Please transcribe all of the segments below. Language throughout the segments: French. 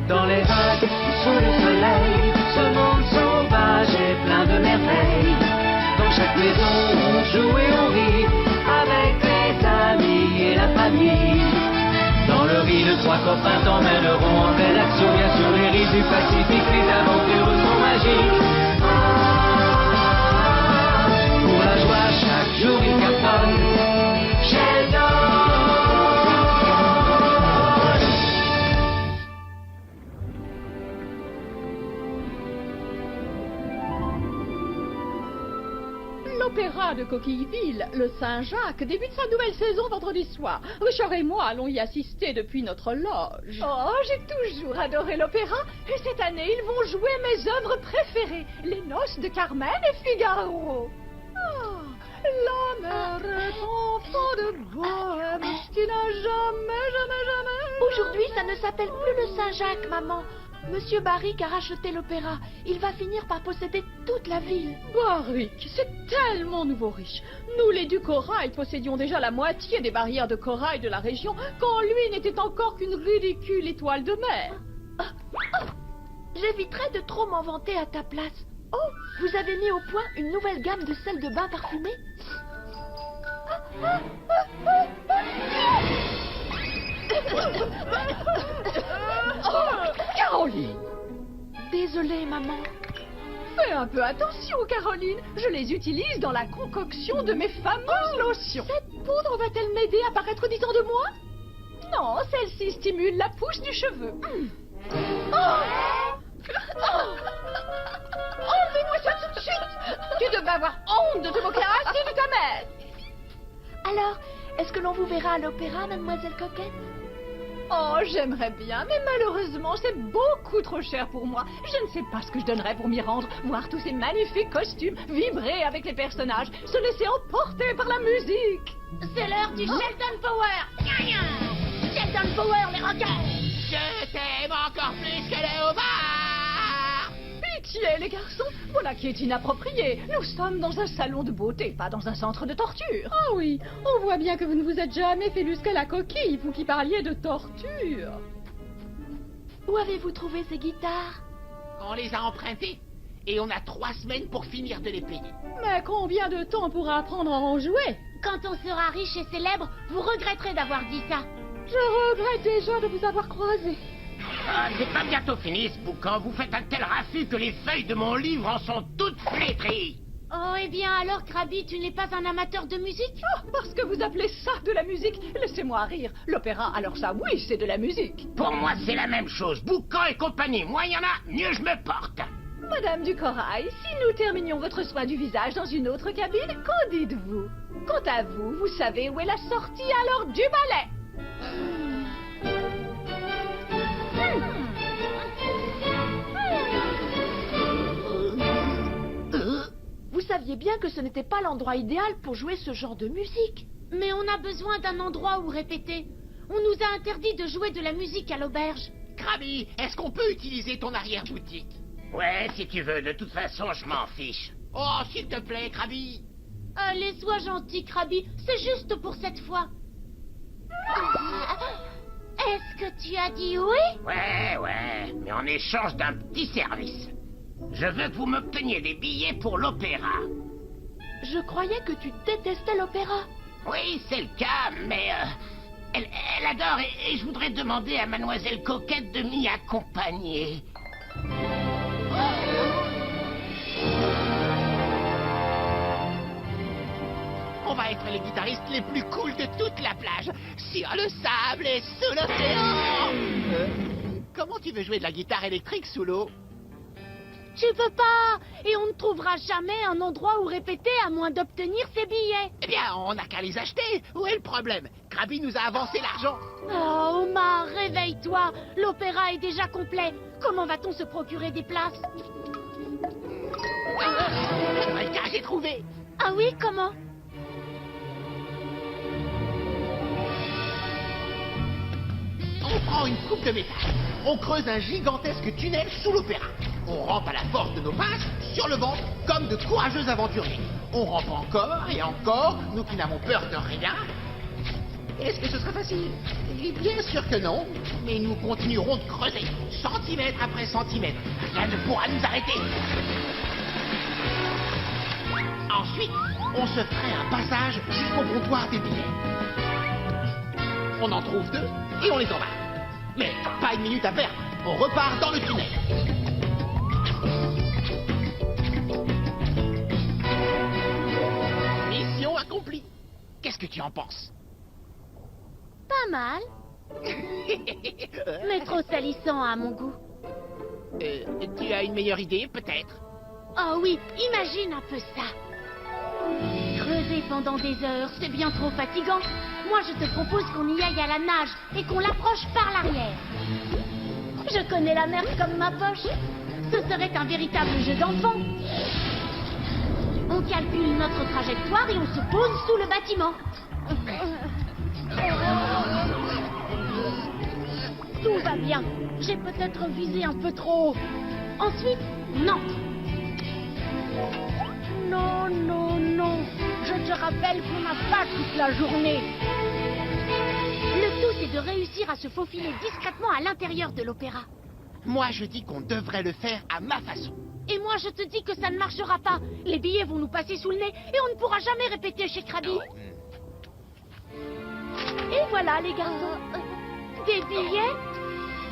Dans les vagues, sous le soleil, ce monde sauvage est plein de merveilles. Dans chaque maison, on joue et on rit, avec les amis et la famille. Dans le riz, de trois copains t'emmèneront en belle action. Bien sur les rives du Pacifique, les aventures sont magiques. Pour la joie, chaque jour il cartonne. Sheldon. L'opéra de Coquilleville, le Saint-Jacques, débute sa nouvelle saison vendredi soir. Richard et moi allons y assister depuis notre loge. Oh, j'ai toujours adoré l'opéra. Et cette année, ils vont jouer mes œuvres préférées, Les Noces de Carmen et Figaro. Oh, la mère est enfant de bohème qui n'a jamais... Aujourd'hui, ça ne s'appelle plus le Saint-Jacques, maman. Monsieur Barrick a racheté l'opéra. Il va finir par posséder toute la ville. Barrick, c'est tellement nouveau riche. Nous, les du corail, possédions déjà la moitié des barrières de corail de la région, quand lui n'était encore qu'une ridicule étoile de mer. J'éviterai de trop m'en vanter à ta place. Oh, vous avez mis au point une nouvelle gamme de sel de bain parfumé? Caroline! Désolée, maman. Fais un peu attention, Caroline. Je les utilise dans la concoction de mes fameuses lotions. Cette poudre va-t-elle m'aider à paraître disant de moi? Non, celle-ci stimule la pousse du cheveu. Enlevez-moi ça tout de suite! Tu devais avoir honte de te moquer ainsi de ta mère! Alors, est-ce que l'on vous verra à l'opéra, mademoiselle Coquette? Oh, j'aimerais bien, mais malheureusement, c'est beaucoup trop cher pour moi. Je ne sais pas ce que je donnerais pour m'y rendre, voir tous ces magnifiques costumes, vibrer avec les personnages, se laisser emporter par la musique. C'est l'heure du Sheldon Power. Sheldon Power, les requins. Je t'aime encore plus que le homard. Pitié, les garçons, voilà qui est inapproprié. Nous sommes dans un salon de beauté, pas dans un centre de torture. Ah oui, on voit bien que vous ne vous êtes jamais fait jusqu'à la coquille, vous qui parliez de torture. Où avez-vous trouvé ces guitares? On les a empruntées et on a 3 semaines pour finir de les payer. Mais combien de temps pour apprendre à en jouer? Quand on sera riche et célèbre, vous regretterez d'avoir dit ça. Je regrette déjà de vous avoir croisé. Ah, c'est pas bientôt fini ce boucan. Vous faites un tel raffut que les feuilles de mon livre en sont toutes flétries. Oh, eh bien alors, Krabi, tu n'es pas un amateur de musique? Oh, parce que vous appelez ça de la musique? Laissez-moi rire. L'opéra, alors ça, oui, c'est de la musique. Pour moi, c'est la même chose. Boucan et compagnie. Moins il y en a, mieux je me porte. Madame du Corail, si nous terminions votre soin du visage dans une autre cabine, qu'en dites-vous? Quant à vous, vous savez où est la sortie alors du ballet? Vous saviez bien que ce n'était pas l'endroit idéal pour jouer ce genre de musique. Mais on a besoin d'un endroit où répéter. On nous a interdit de jouer de la musique à l'auberge. Krabi, est-ce qu'on peut utiliser ton arrière-boutique? Ouais, si tu veux. De toute façon, je m'en fiche. Oh, s'il te plaît, Krabi. Allez, sois gentil, Krabi. C'est juste pour cette fois. Est-ce que tu as dit oui? Ouais, mais en échange d'un petit service. Je veux que vous m'obteniez des billets pour l'opéra. Je croyais que tu détestais l'opéra. Oui, c'est le cas, mais elle adore et je voudrais demander à Mademoiselle Coquette de m'y accompagner. On va être les guitaristes les plus cool de toute la plage, sur le sable et sous l'océan. Comment tu veux jouer de la guitare électrique sous l'eau? Tu peux pas. Et on ne trouvera jamais un endroit où répéter à moins d'obtenir ses billets. Eh bien, on n'a qu'à les acheter. Où est le problème? Krabi nous a avancé l'argent. Oh, Omar, réveille-toi. L'opéra est déjà complet. Comment va-t-on se procurer des places? Eureka, j'ai trouvé. Ah oui, comment? On prend une coupe de métal. On creuse un gigantesque tunnel sous l'opéra. On rampe à la force de nos pinces, sur le ventre, comme de courageux aventuriers. On rampe encore et encore, nous qui n'avons peur de rien. Est-ce que ce sera facile? Et bien sûr que non. Mais nous continuerons de creuser, centimètre après centimètre. Rien ne pourra nous arrêter. Ensuite, on se ferait un passage jusqu'au comptoir des billets. On en trouve 2 et on les embarque. Mais pas une minute à perdre. On repart dans le tunnel. Mission accomplie. Qu'est-ce que tu en penses? Pas mal, mais trop salissant à mon goût. Tu as une meilleure idée, peut-être? Oh oui, imagine un peu ça. Creuser pendant des heures, c'est bien trop fatigant. Moi, je te propose qu'on y aille à la nage et qu'on l'approche par l'arrière. Je connais la mer comme ma poche. Ce serait un véritable jeu d'enfant. On calcule notre trajectoire et on se pose sous le bâtiment. Tout va bien. J'ai peut-être visé un peu trop haut. Ensuite, non. Non, non, non. Je te rappelle qu'on n'a pas toute la journée. Le tout, c'est de réussir à se faufiler discrètement à l'intérieur de l'opéra. Moi, je dis qu'on devrait le faire à ma façon. Et moi, je te dis que ça ne marchera pas. Les billets vont nous passer sous le nez et on ne pourra jamais répéter chez Krabi. Et voilà, les garçons. Des billets?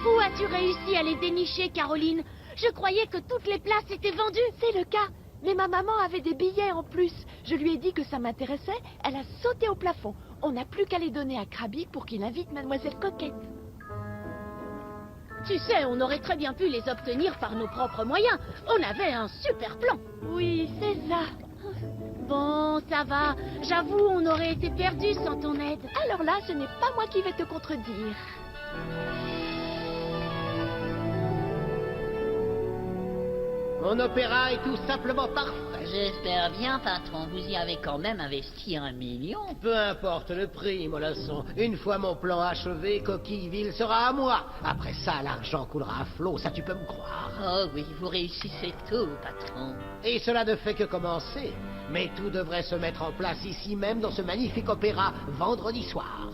Où as-tu réussi à les dénicher, Caroline? Je croyais que toutes les places étaient vendues. C'est le cas. Mais ma maman avait des billets en plus. Je lui ai dit que ça m'intéressait. Elle a sauté au plafond. On n'a plus qu'à les donner à Krabi pour qu'il invite Mademoiselle Coquette. Tu sais, on aurait très bien pu les obtenir par nos propres moyens. On avait un super plan. Oui, c'est ça. Bon, ça va. J'avoue, on aurait été perdus sans ton aide. Alors là, ce n'est pas moi qui vais te contredire. Mon opéra est tout simplement parfait. J'espère bien, patron. Vous y avez quand même investi 1 million. Peu importe le prix, mollasson. Une fois mon plan achevé, Coquilleville sera à moi. Après ça, l'argent coulera à flot, ça tu peux me croire. Oh oui, vous réussissez tout, patron. Et cela ne fait que commencer. Mais tout devrait se mettre en place ici même dans ce magnifique opéra, vendredi soir.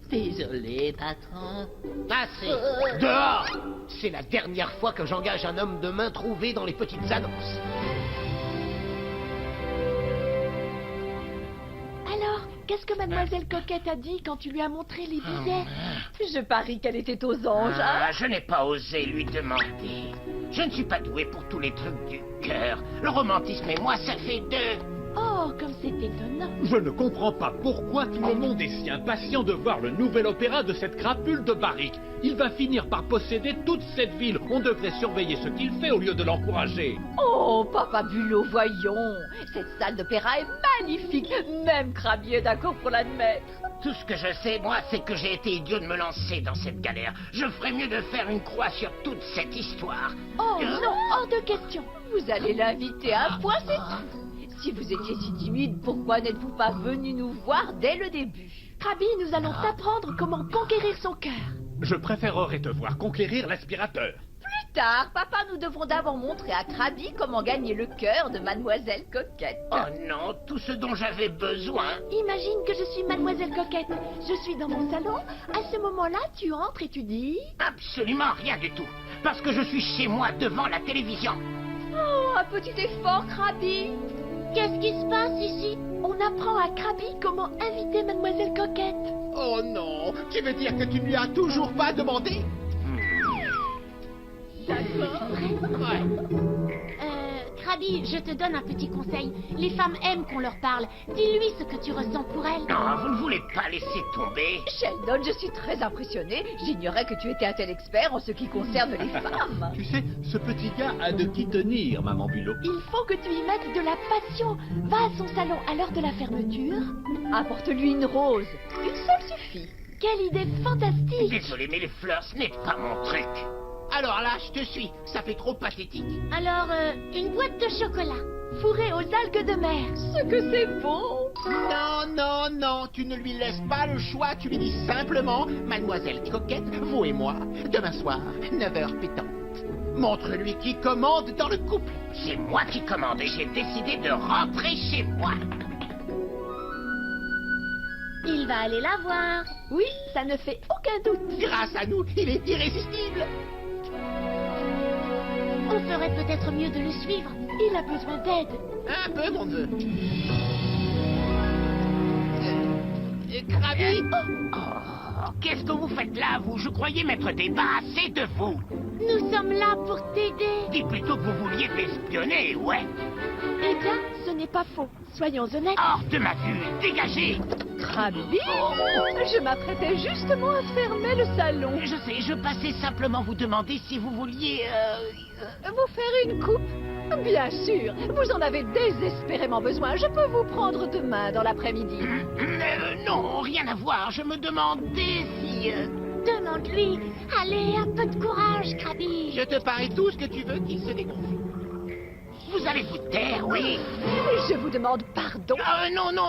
Désolé, patron. Assez. Dehors! C'est la dernière fois que j'engage un homme de main trouvé dans les petites annonces. Alors, qu'est-ce que Mademoiselle Coquette a dit quand tu lui as montré les billets? Je parie qu'elle était aux anges, hein? Ah, je n'ai pas osé lui demander. Je ne suis pas doué pour tous les trucs du cœur. Le romantisme et moi, ça fait 2. Oh, comme c'est étonnant. Je ne comprends pas pourquoi tout le monde est si impatient de voir le nouvel opéra de cette crapule de Barrick. Il va finir par posséder toute cette ville. On devrait surveiller ce qu'il fait au lieu de l'encourager. Oh, Papa Bulot, voyons. Cette salle d'opéra est magnifique. Même Krabi est d'accord pour l'admettre. Tout ce que je sais, moi, c'est que j'ai été idiot de me lancer dans cette galère. Je ferais mieux de faire une croix sur toute cette histoire. Oh non, hors de question. Vous allez l'inviter à un point, c'est tout. Si vous étiez si timide, pourquoi n'êtes-vous pas venu nous voir dès le début? Krabi, nous allons t'apprendre comment conquérir son cœur. Je préférerais te voir conquérir l'aspirateur. Plus tard, papa, nous devrons d'abord montrer à Krabi comment gagner le cœur de Mademoiselle Coquette. Oh non, tout ce dont j'avais besoin. Imagine que je suis Mademoiselle Coquette. Je suis dans mon salon. À ce moment-là, tu entres et tu dis... Absolument rien du tout. Parce que je suis chez moi devant la télévision. Oh, un petit effort, Krabi. Qu'est-ce qui se passe ici? On apprend à Krabi comment inviter Mademoiselle Coquette. Oh non, tu veux dire que tu ne lui as toujours pas demandé? D'accord. Krabi, je te donne un petit conseil. Les femmes aiment qu'on leur parle. Dis-lui ce que tu ressens pour elles. Non, vous ne voulez pas laisser tomber. Sheldon, je suis très impressionnée. J'ignorais que tu étais un tel expert en ce qui concerne les femmes. Tu sais, ce petit gars a de qui tenir, maman Bulot. Il faut que tu y mettes de la passion. Va à son salon à l'heure de la fermeture. Apporte-lui une rose. Une seule suffit. Quelle idée fantastique. Désolé, mais les fleurs, ce n'est pas mon truc. Alors là, je te suis. Ça fait trop pathétique. Alors, une boîte de chocolat. Fourré aux algues de mer. Ce que c'est bon. Non, non, non, tu ne lui laisses pas le choix. Tu lui dis simplement, Mademoiselle Coquette, vous et moi, demain soir, 9h pétante. Montre-lui qui commande dans le couple. C'est moi qui commande et j'ai décidé de rentrer chez moi. Il va aller la voir. Oui, ça ne fait aucun doute. Grâce à nous, il est irrésistible. On ferait peut-être mieux de le suivre. Il a besoin d'aide. Un peu, mon neveu. Krabi. Oh, qu'est-ce que vous faites là, vous? Je croyais m'être débarrassé de vous. Nous sommes là pour t'aider. Dis plutôt que vous vouliez m'espionner, ouais. Eh bien, ce n'est pas faux. Soyons honnêtes. Hors de ma vue, dégagez. Krabi, je m'apprêtais justement à fermer le salon. Je sais, je passais simplement vous demander si vous vouliez... Vous faire une coupe? Bien sûr, vous en avez désespérément besoin. Je peux vous prendre demain dans l'après-midi. non, rien à voir. Je me demandais si... Demande-lui. Allez, un peu de courage, Krabi. Je te parie tout ce que tu veux qu'il se dégonfle. Vous allez vous taire, oui. Je vous demande pardon.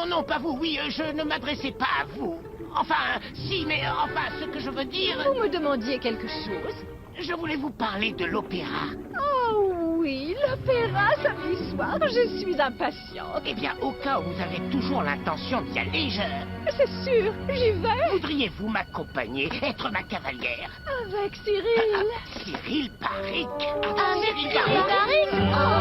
Non, pas vous, oui, je ne m'adressais pas à vous. Enfin, si, mais enfin, ce que je veux dire... Vous me demandiez quelque chose? Je voulais vous parler de l'opéra. Oh oui, l'opéra samedi soir, je suis impatiente. Eh bien, au cas où vous avez toujours l'intention d'y aller, C'est sûr, j'y vais. voudriez-vous m'accompagner, être ma cavalière? Avec Cyril. Cyril Paric. Avec Cyril Cyril Paric. Paric.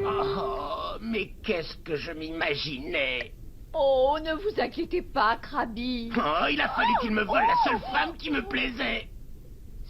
Oh, mais qu'est-ce que je m'imaginais? Oh, ne vous inquiétez pas, Krabi. Oh, il a fallu qu'il me vole la seule femme qui me plaisait.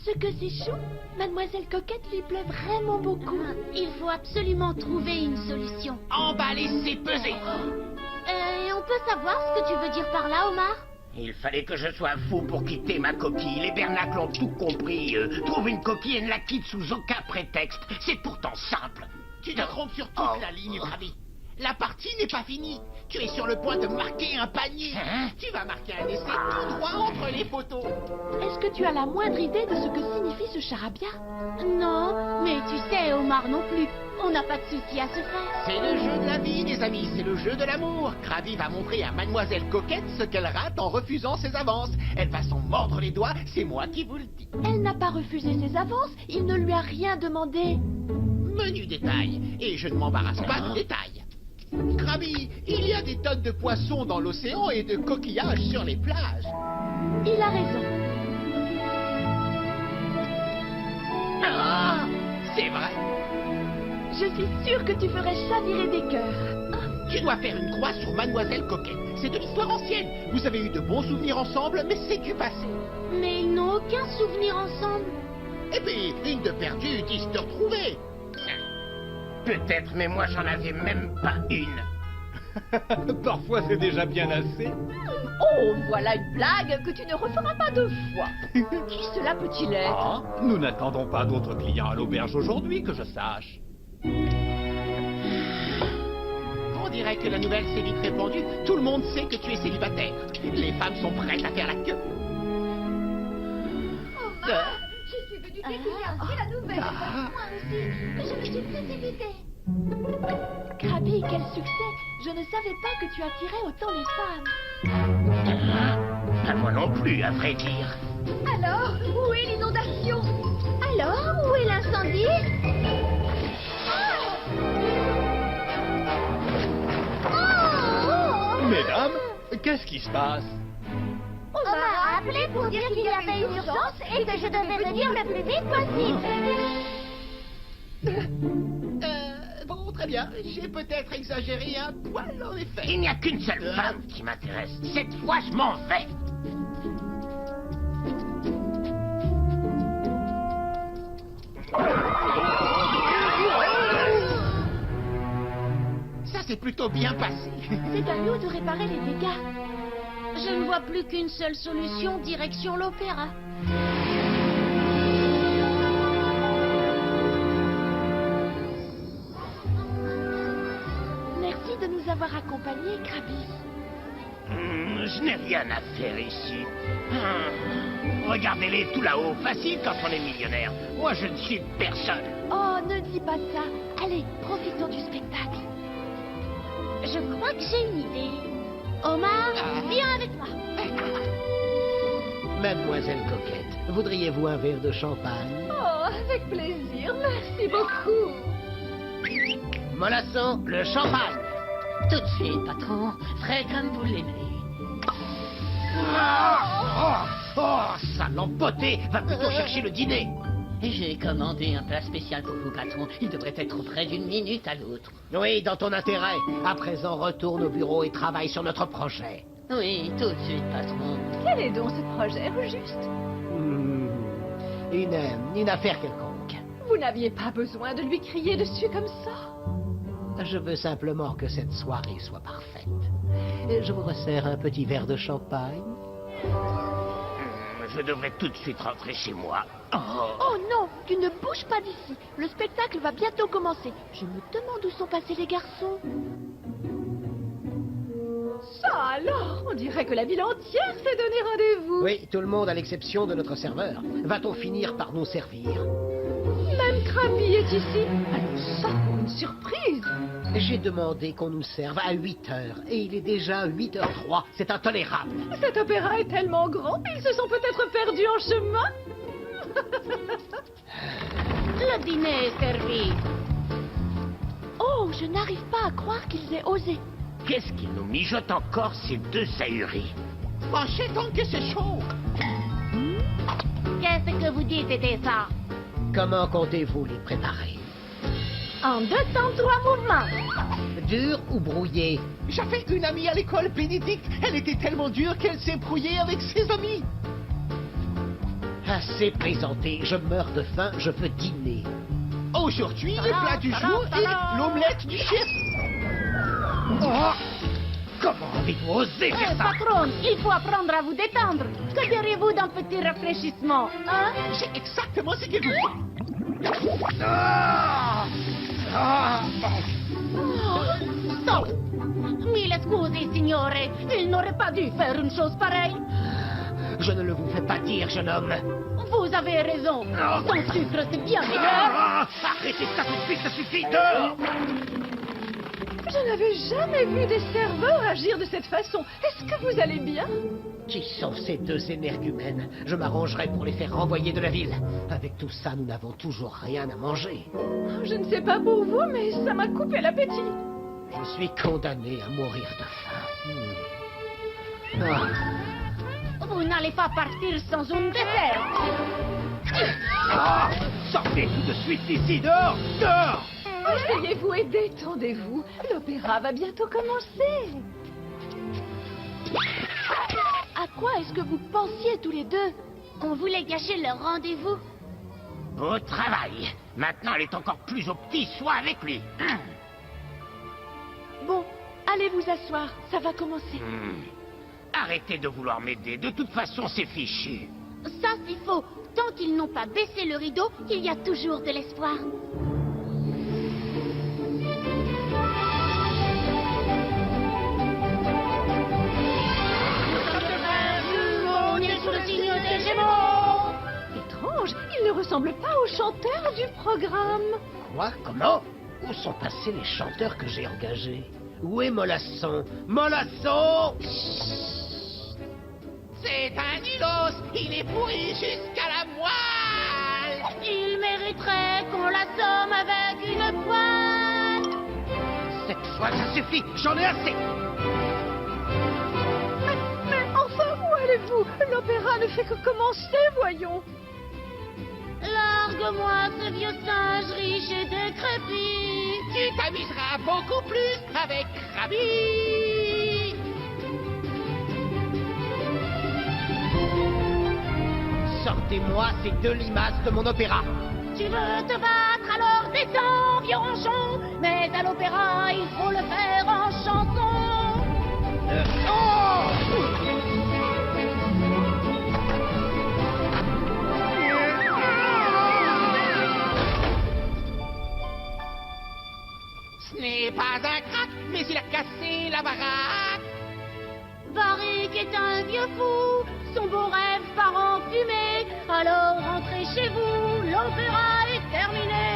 Ce que c'est chou, Mademoiselle Coquette lui plaît vraiment beaucoup. Il faut absolument trouver une solution. Emballez, c'est pesé. Et on peut savoir ce que tu veux dire par là, Omar? Il fallait que je sois fou pour quitter ma coquille. Les Bernacles ont tout compris. Trouve une coquille et ne la quitte sous aucun prétexte. C'est pourtant simple. Tu te trompes sur toute la ligne, Krabi. La partie n'est pas finie. Tu es sur le point de marquer un panier. Hein? Tu vas marquer un essai tout droit entre les poteaux. Est-ce que tu as la moindre idée de ce que signifie ce charabia? Non, mais tu sais, Omar non plus. On n'a pas de souci à se faire. C'est le jeu de la vie, les amis. C'est le jeu de l'amour. Krabi va montrer à Mademoiselle Coquette ce qu'elle rate en refusant ses avances. Elle va s'en mordre les doigts. C'est moi qui vous le dis. Elle n'a pas refusé ses avances. Il ne lui a rien demandé. Menu détail. Et je ne m'embarrasse pas du détail. Krabi, il y a des tonnes de poissons dans l'océan et de coquillages sur les plages. Il a raison. Ah, c'est vrai. Je suis sûre que tu ferais chavirer des cœurs. Tu dois faire une croix sur Mademoiselle Coquette. C'est de l'histoire ancienne. Vous avez eu de bons souvenirs ensemble, mais c'est du passé. Mais ils n'ont aucun souvenir ensemble. Et puis, une de perdue, 10 de retrouvée. Peut-être, mais moi j'en avais même pas une. Parfois, c'est déjà bien assez. Oh, voilà une blague que tu ne referas pas deux fois. Qui cela peut-il être? Ah, nous n'attendons pas d'autres clients à l'auberge aujourd'hui, que je sache. On dirait que la nouvelle s'est vite répandue. Tout le monde sait que tu es célibataire. Les femmes sont prêtes à faire la queue. Je suis venue découvrir la nouvelle. Moi aussi, je me suis précipitée. Krabi, quel succès! Je ne savais pas que tu attirais autant les femmes. Pas moi non plus, à vrai dire. Alors, où est l'inondation? Alors, où est l'incendie? Mesdames, qu'est-ce qui se passe? On m'a appelé pour dire qu'il y avait une urgence et que je devais venir le plus vite possible. Bon, très bien. J'ai peut-être exagéré un poil, en effet. Il n'y a qu'une seule femme qui m'intéresse. Cette fois, je m'en vais. Ça s'est plutôt bien passé. C'est à nous de réparer les dégâts. Je ne vois plus qu'une seule solution, direction l'opéra. Merci de nous avoir accompagnés, Krabi. Je n'ai rien à faire ici. Regardez-les tout là-haut. Facile quand on est millionnaire. Moi, je ne suis personne. Oh, ne dis pas ça. Allez, profitons du spectacle. Je crois que j'ai une idée. Omar, viens avec moi. Mademoiselle Coquette, voudriez-vous un verre de champagne? Oh, avec plaisir, merci beaucoup. Mollasson, le champagne! Tout de suite, patron. Frais comme vous l'aimez. Sale empoté! Va plutôt chercher le dîner! J'ai commandé un plat spécial pour vous, patron. Il devrait être prêt d'une minute à l'autre. Oui, dans ton intérêt. À présent, retourne au bureau et travaille sur notre projet. Oui, tout de suite, patron. Quel est donc ce projet, au juste? Une affaire quelconque. Vous n'aviez pas besoin de lui crier dessus comme ça. Je veux simplement que cette soirée soit parfaite. Et je vous resserre un petit verre de champagne. Je devrais tout de suite rentrer chez moi. Oh non, tu ne bouges pas d'ici. Le spectacle va bientôt commencer. Je me demande où sont passés les garçons. Ça alors, on dirait que la ville entière s'est donné rendez-vous. Oui, tout le monde à l'exception de notre serveur. Va-t-on finir par nous servir? Même Crappy est ici. Alors ça, pour une surprise. J'ai demandé qu'on nous serve à 8 heures et il est déjà 8h03. C'est intolérable. Cet opéra est tellement grand, ils se sont peut-être perdus en chemin. Le dîner est servi. Oh, je n'arrive pas à croire qu'ils aient osé. Qu'est-ce qui nous mijote encore ces deux ahuris? Fâchez donc que c'est chaud. Qu'est-ce que vous dites était ça? Comment comptez-vous les préparer? En 2 temps, 3 mouvements. Dur ou brouillé? J'avais une amie à l'école, Bénédicte. Elle était tellement dure qu'elle s'est brouillée avec ses amis. Assez présenté. Je meurs de faim, je veux dîner. Aujourd'hui, le plat du jour est l'omelette du chef. Oh! Comment avez-vous osé faire ça? Patron, il faut apprendre à vous détendre. Que diriez-vous d'un petit rafraîchissement, hein? C'est exactement ce qu'il vous faut. Stop! Mille scusi, signore. Il n'aurait pas dû faire une chose pareille. Je ne le vous fais pas dire, jeune homme. Vous avez raison. Son sucre, c'est bien meilleur. Arrêtez ça tout de suite, ça suffit, dehors! Je n'avais jamais vu des serveurs agir de cette façon. Est-ce que vous allez bien? Qui sont ces deux énergumènes? Je m'arrangerai pour les faire renvoyer de la ville. Avec tout ça, nous n'avons toujours rien à manger. Je ne sais pas pour vous, mais ça m'a coupé l'appétit. Je suis condamné à mourir de faim. Vous n'allez pas partir sans un dessert. Sortez tout de suite d'ici, dehors! Dehors! Asseyez-vous et détendez-vous. L'opéra va bientôt commencer. À quoi est-ce que vous pensiez tous les deux? On voulait gâcher leur rendez-vous. Beau travail! Maintenant, elle est encore plus au petit soin avec lui. Bon, allez vous asseoir, ça va commencer. Arrêtez de vouloir m'aider. De toute façon, c'est fichu. Ça, c'est faux. Tant qu'ils n'ont pas baissé le rideau, il y a toujours de l'espoir. On est sous le signe des Gémeaux. Étrange, il ne ressemble pas aux chanteurs du programme. Quoi? Comment? Où sont passés les chanteurs que j'ai engagés? Où est Mollasson? Mollasson! C'est un ilos. Il est pourri jusqu'à la moelle. Il mériterait qu'on l'assomme avec une pointe. Cette fois, ça suffit! J'en ai assez! Mais enfin, où allez-vous? L'opéra ne fait que commencer, voyons. Largue-moi ce vieux singe riche et décrépit. Tu t'amuseras beaucoup plus avec Rabi. Sortez-moi ces deux limaces de mon opéra! Tu veux te battre, alors descends, vieux ronchon. Mais à l'opéra, il faut le faire en chanson. Ce n'est pas un crack, mais il a cassé la baraque. Varick est un vieux fou, son beau rêve part en fumée. Alors rentrez chez vous, l'opéra est terminé.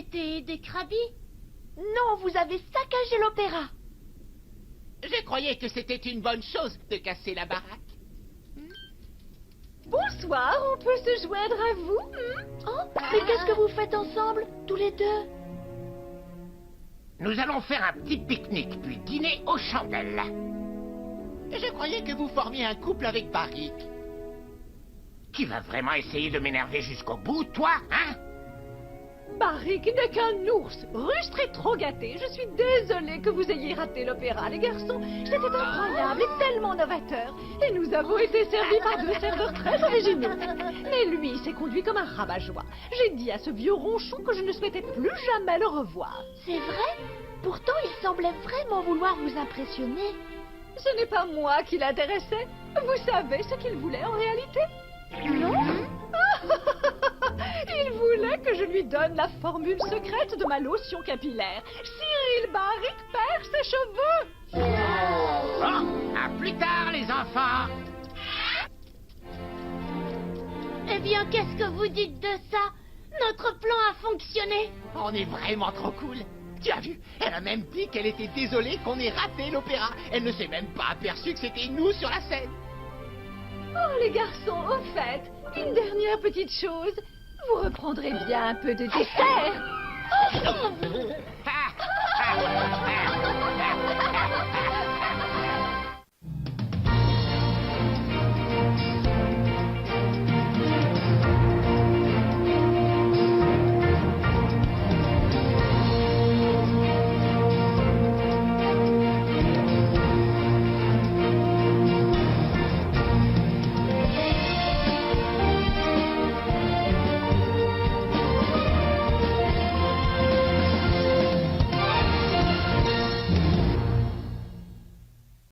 C'était des crabis? Non, vous avez saccagé l'opéra. Je croyais que c'était une bonne chose de casser la baraque. Bonsoir, on peut se joindre à vous Oh, mais qu'est-ce que vous faites ensemble, tous les deux? Nous allons faire un petit pique-nique, puis dîner aux chandelles. Je croyais que vous formiez un couple avec Barrick. Tu vas vraiment essayer de m'énerver jusqu'au bout, toi, hein? Barrick n'est qu'un ours, rustre et trop gâté. Je suis désolée que vous ayez raté l'opéra, les garçons. C'était incroyable et tellement novateur. Et nous avons été servis par 2 serveurs très originaux. Mais lui s'est conduit comme un rabat-joie. J'ai dit à ce vieux ronchon que je ne souhaitais plus jamais le revoir. C'est vrai? Pourtant, il semblait vraiment vouloir vous impressionner. Ce n'est pas moi qui l'intéressais. Vous savez ce qu'il voulait en réalité? Non? Il voulait que je lui donne la formule secrète de ma lotion capillaire. Cyril Barrick perd ses cheveux. Bon, à plus tard, les enfants. Eh bien, qu'est-ce que vous dites de ça? Notre plan a fonctionné. On est vraiment trop cool. Tu as vu? Elle a même dit qu'elle était désolée qu'on ait raté l'opéra. Elle ne s'est même pas aperçue que c'était nous sur la scène. Oh, les garçons, au fait, une dernière petite chose. Vous reprendrez bien un peu de dessert. Ha, ha.